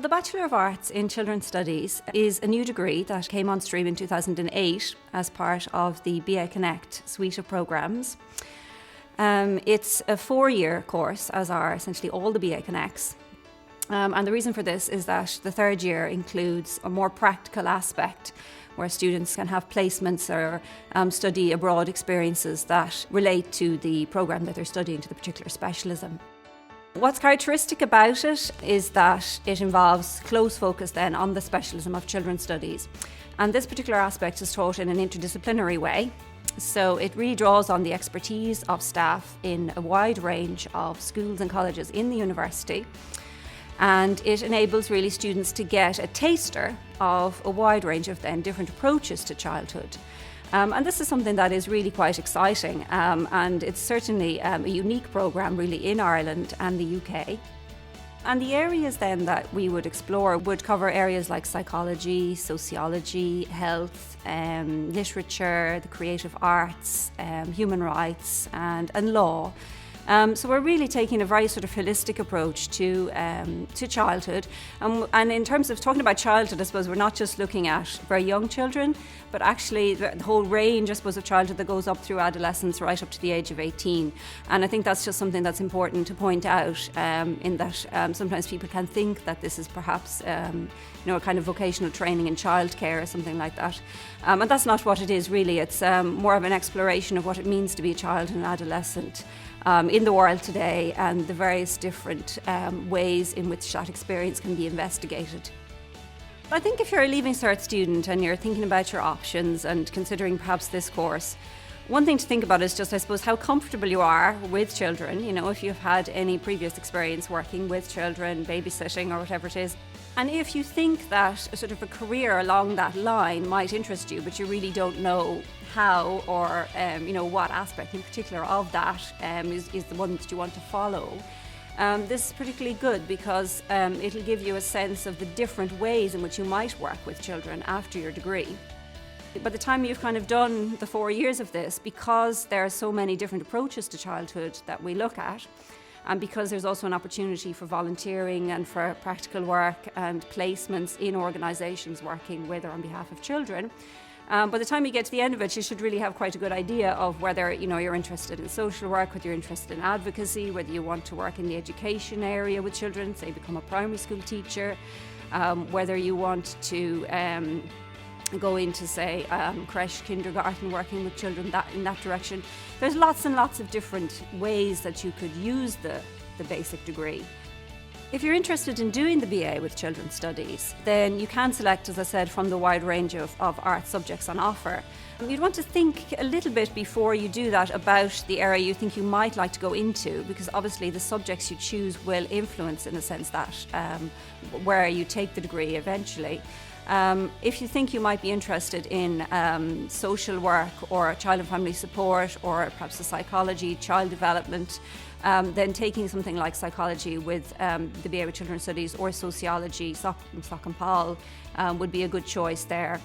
The Bachelor of Arts in Children's Studies is a new degree that came on stream in 2008 as part of the BA Connect suite of programmes. It's a 4-year course, as are essentially all the BA Connects. And the reason for this is that the third year includes a more practical aspect where students can have placements or study abroad experiences that relate to the programme that they're studying, to the particular specialism. What's characteristic about it is that it involves close focus then on the specialism of children's studies. And this particular aspect is taught in an interdisciplinary way. So it really draws on the expertise of staff in a wide range of schools and colleges in the university. And it enables really students to get a taster of a wide range of then different approaches to childhood. And this is something that is really quite exciting, and it's certainly a unique programme really in Ireland and the UK. And the areas then that we would explore would cover areas like psychology, sociology, health, literature, the creative arts, human rights and law. So we're really taking a very sort of holistic approach to childhood. And in terms of talking about childhood, I suppose we're not just looking at very young children, but actually the whole range, I suppose, of childhood that goes up through adolescence right up to the age of 18. And I think that's just something that's important to point out, in that sometimes people can think that this is perhaps a kind of vocational training in childcare or something like that. And that's not what it is really. It's more of an exploration of what it means to be a child and an adolescent in the world today, and the various different ways in which that experience can be investigated. I think if you're a Leaving Cert student and you're thinking about your options and considering perhaps this course, one thing to think about is just, I suppose, how comfortable you are with children, if you've had any previous experience working with children, babysitting or whatever it is. And if you think that a sort of a career along that line might interest you, but you really don't know how or what aspect in particular of that is the one that you want to follow, this is particularly good because it'll give you a sense of the different ways in which you might work with children after your degree. By the time you've kind of done the 4 years of this, because there are so many different approaches to childhood that we look at, and because there's also an opportunity for volunteering and for practical work and placements in organisations working with or on behalf of children, by the time you get to the end of it, you should really have quite a good idea of whether you're interested in social work, whether you're interested in advocacy, whether you want to work in the education area with children, say become a primary school teacher, whether you want to go into, say, creche, kindergarten, working with children in that direction. There's lots and lots of different ways that you could use the basic degree. If you're interested in doing the BA with Children's Studies, then you can select, as I said, from the wide range of art subjects on offer. You'd want to think a little bit before you do that about the area you think you might like to go into, because obviously the subjects you choose will influence, in a sense, that where you take the degree eventually. If you think you might be interested in social work or child and family support or perhaps the psychology, child development, then taking something like psychology with the BA with Children's Studies or sociology, Soc and Pol, would be a good choice there.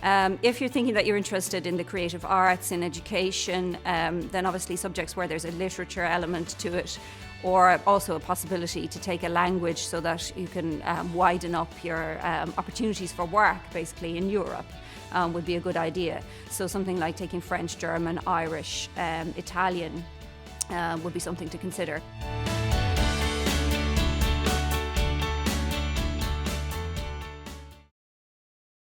If you're thinking that you're interested in the creative arts, in education, then obviously subjects where there's a literature element to it, or also a possibility to take a language so that you can widen up your opportunities for work basically in Europe would be a good idea. So something like taking French, German, Irish, Italian would be something to consider.